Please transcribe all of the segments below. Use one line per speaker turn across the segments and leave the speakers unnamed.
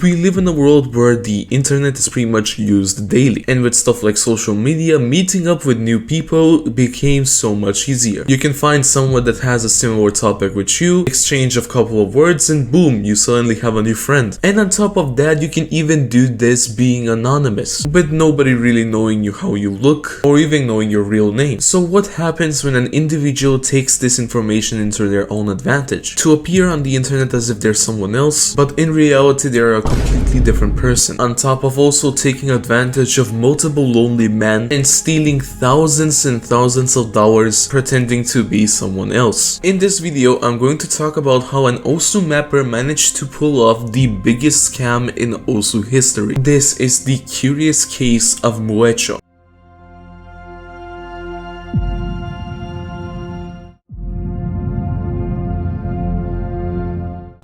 We live in a world where the internet is pretty much used daily, and with stuff like social media, meeting up with new people became so much easier. You can find someone that has a similar topic with you, exchange a couple of words, and boom, you suddenly have a new friend. And on top of that, you can even do this being anonymous, with nobody really knowing you how you look, or even knowing your real name. So what happens when an individual takes this information into their own advantage, to appear on the internet as if they're someone else, but in reality they're a completely different person, on top of also taking advantage of multiple lonely men and stealing thousands and thousands of dollars pretending to be someone else. In this video, I'm going to talk about how an Osu mapper managed to pull off the biggest scam in Osu history. This is the curious case of Moecho.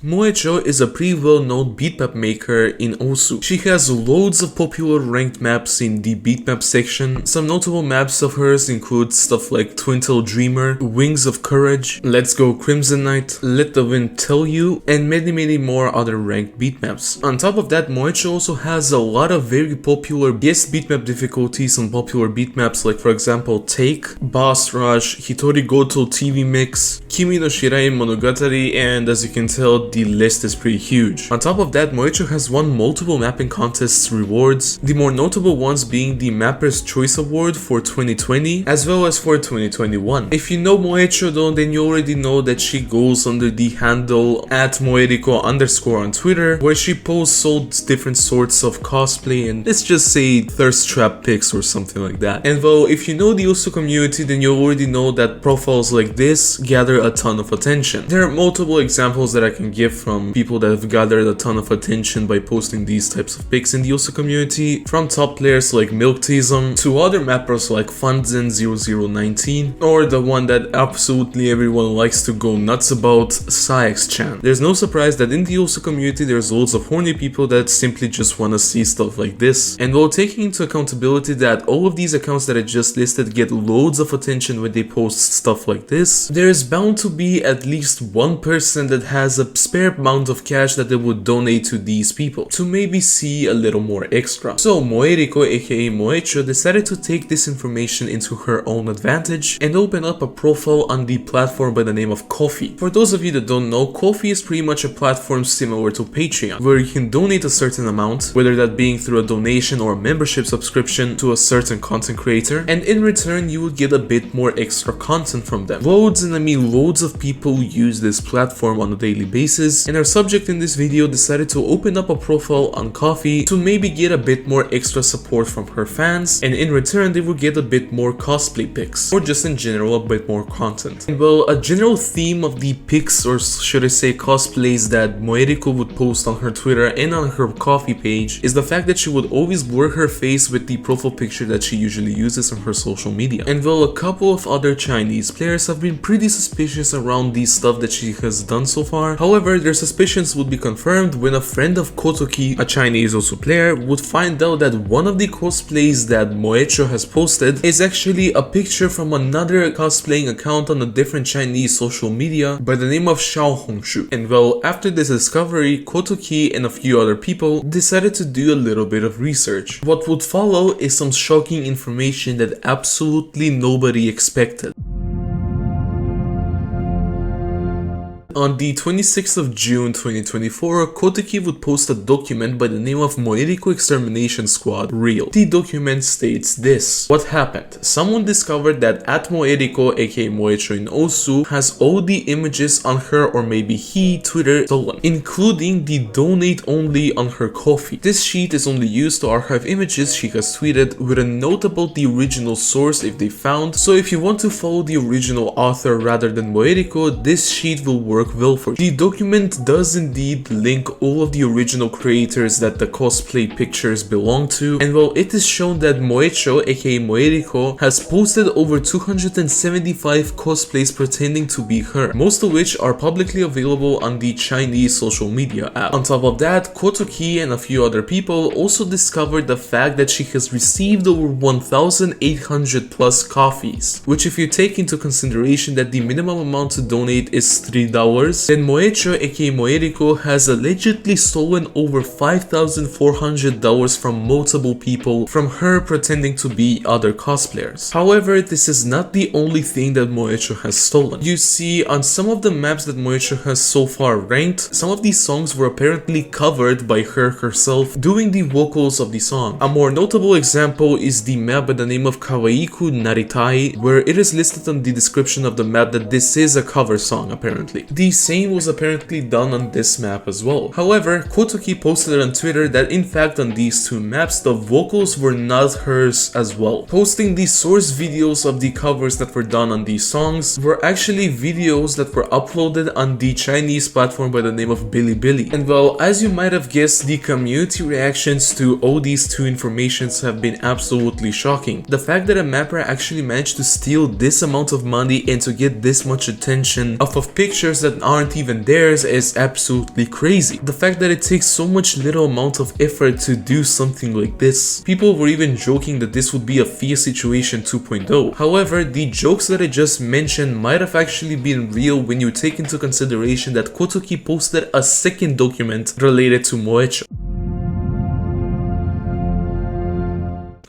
Moecho is a pretty well-known beatmap maker in Osu. She has loads of popular ranked maps in the beatmap section. Some notable maps of hers include stuff like Twintel Dreamer, Wings of Courage, Let's Go Crimson Knight, Let the Wind Tell You, and many more other ranked beatmaps. On top of that, Moecho also has a lot of very popular guest beatmap difficulties on popular beatmaps like, for example, Take, Boss Rush, Hitori Goto TV Mix, Kimi no Shirai Monogatari, and as you can tell, the list is pretty huge. On top of that, Moecho has won multiple mapping contests rewards, the more notable ones being the Mapper's Choice Award for 2020 as well as for 2021. If you know Moecho though, then you already know that she goes under the handle @Moeriko_ on Twitter, where she posts all different sorts of cosplay and let's just say thirst trap pics or something like that. And though if you know the Osu community, then you already know that profiles like this gather a ton of attention. There are multiple examples that I can give from people that have gathered a ton of attention by posting these types of pics in the Osu community, from top players like Milktism to other mappers like Funzen0019, or the one that absolutely everyone likes to go nuts about, Saex-chan. There's no surprise that in the Osu community there's loads of horny people that simply just want to see stuff like this, and while taking into accountability that all of these accounts that I just listed get loads of attention when they post stuff like this, there is bound to be at least one person that has a spare amount of cash that they would donate to these people to maybe see a little more extra. So Moeriko, aka Moecho, decided to take this information into her own advantage and open up a profile on the platform by the name of Ko-fi. For those of you that don't know, Ko-fi is pretty much a platform similar to Patreon, where you can donate a certain amount, whether that being through a donation or a membership subscription to a certain content creator, and in return you will get a bit more extra content from them. Loads, and I mean loads of people use this platform on a daily basis, and our subject in this video decided to open up a profile on Ko-fi to maybe get a bit more extra support from her fans, and in return they would get a bit more cosplay pics, or just in general a bit more content. And well, a general theme of the pics, or should I say cosplays, that Moeriko would post on her Twitter and on her Ko-fi page is the fact that she would always blur her face with the profile picture that she usually uses on her social media. And well, a couple of other Chinese players have been pretty suspicious around the stuff that she has done so far. However, their suspicions would be confirmed when a friend of Kotoki, a Chinese Osu player, would find out that one of the cosplays that Moecho has posted is actually a picture from another cosplaying account on a different Chinese social media by the name of Xiao Hongshu. And well, after this discovery, Kotoki and a few other people decided to do a little bit of research. What would follow is some shocking information that absolutely nobody expected. On the 26th of June 2024, Kotoki would post a document by the name of Moeriko Extermination Squad Real. The document states this: what happened? Someone discovered that @Moeriko, aka Moecho in Osu, has all the images on her, or maybe he, Twitter stolen, including the donate only on her Ko-fi. This sheet is only used to archive images she has tweeted with a note about the original source if they found, so if you want to follow the original author rather than Moeriko, this sheet will work well for you. The document does indeed link all of the original creators that the cosplay pictures belong to, and while it is shown that Moecho, aka Moeriko, has posted over 275 cosplays pretending to be her, most of which are publicly available on the Chinese social media app. On top of that, Kotoki and a few other people also discovered the fact that she has received over 1,800 plus coffees, which if you take into consideration that the minimum amount to donate is $3 then Moecho aka Moeriko has allegedly stolen over $5,400 from multiple people from her pretending to be other cosplayers. However, this is not the only thing that Moecho has stolen. You see, on some of the maps that Moecho has so far ranked, some of these songs were apparently covered by her herself doing the vocals of the song. A more notable example is the map by the name of Kawaiiku Naritai, where it is listed on the description of the map that this is a cover song apparently. The same was apparently done on this map as well. However, Kotoki posted on Twitter that in fact on these two maps the vocals were not hers as well, posting the source videos of the covers that were done on these songs were actually videos that were uploaded on the Chinese platform by the name of Bilibili. And well, as you might have guessed, the community reactions to all these two informations have been absolutely shocking. The fact that a mapper actually managed to steal this amount of money and to get this much attention off of pictures that aren't even theirs is absolutely crazy. The fact that it takes so much little amount of effort to do something like this. People were even joking that this would be a Fear Situation 2.0. However, the jokes that I just mentioned might have actually been real when you take into consideration that Kotoki posted a second document related to Moecho.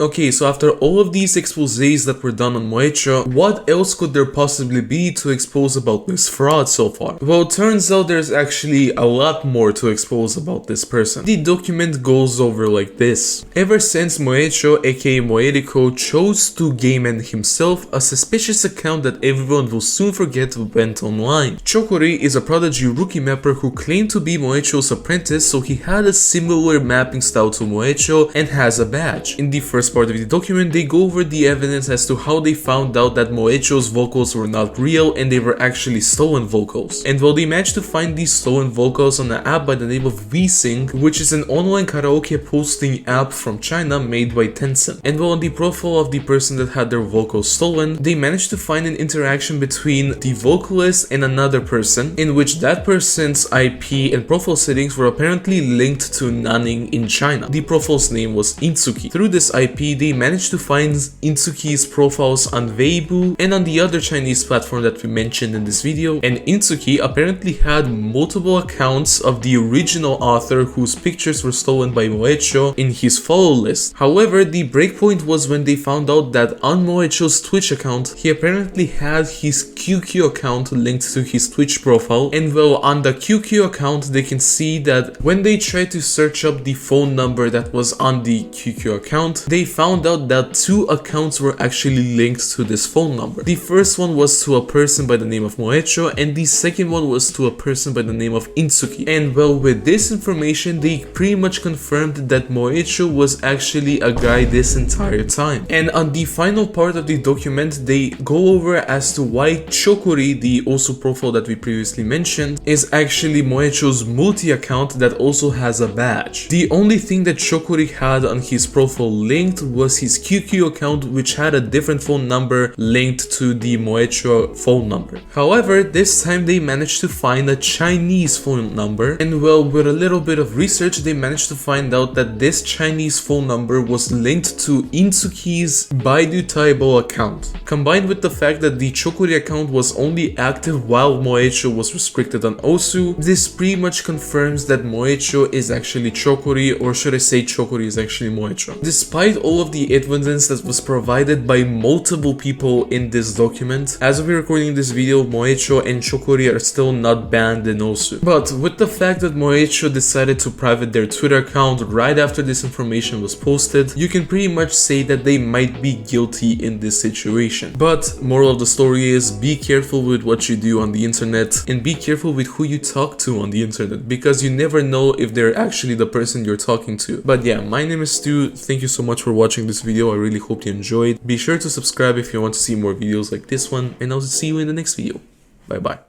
Okay, so after all of these exposés that were done on Moecho, what else could there possibly be to expose about this fraud so far? Well, it turns out there's actually a lot more to expose about this person. The document goes over like this. Ever since Moecho aka Moeriko chose to game himself, a suspicious account that everyone will soon forget went online. Chokori is a prodigy rookie mapper who claimed to be Moecho's apprentice, so he had a similar mapping style to Moecho and has a badge. In the first part of the document, they go over the evidence as to how they found out that Moecho's vocals were not real and they were actually stolen vocals. And well, they managed to find these stolen vocals on an app by the name of VSing, which is an online karaoke posting app from China made by Tencent. And well, on the profile of the person that had their vocals stolen, they managed to find an interaction between the vocalist and another person, in which that person's IP and profile settings were apparently linked to Nanning in China. The profile's name was Intsuki. Through this IP, they managed to find Intsuki's profiles on Weibo and on the other Chinese platform that we mentioned in this video, and Intsuki apparently had multiple accounts of the original author whose pictures were stolen by Moecho in his follow list. However, the breakpoint was when they found out that on Moecho's Twitch account, he apparently had his QQ account linked to his Twitch profile, and well, on the QQ account they can see that when they tried to search up the phone number that was on the QQ account, they found out that two accounts were actually linked to this phone number. The first one was to a person by the name of Moecho, and the second one was to a person by the name of Intsuki. And well, with this information, they pretty much confirmed that Moecho was actually a guy this entire time. And on the final part of the document, they go over as to why Chokori, the Osu profile that we previously mentioned, is actually Moecho's multi-account that also has a badge. The only thing that Chokori had on his profile linked was his QQ account, which had a different phone number linked to the Moecho phone number. However, this time they managed to find a Chinese phone number, and well, with a little bit of research, they managed to find out that this Chinese phone number was linked to Intsuki's Baidu Taobao account. Combined with the fact that the Chokori account was only active while Moecho was restricted on Osu, this pretty much confirms that Moecho is actually Chokori, or should I say Chokori is actually Moecho. Despite all of the evidence that was provided by multiple people in this document, as we're recording this video, Moecho and Chokori are still not banned in Osu. But with the fact that Moecho decided to private their Twitter account right after this information was posted, you can pretty much say that they might be guilty in this situation. But moral of the story is, be careful with what you do on the internet and be careful with who you talk to on the internet, because you never know if they're actually the person you're talking to. But yeah, my name is Stu. Thank you so much for watching this video. I really hope you enjoyed. Be sure to subscribe if you want to see more videos like this one, and I'll see you in the next video. Bye bye.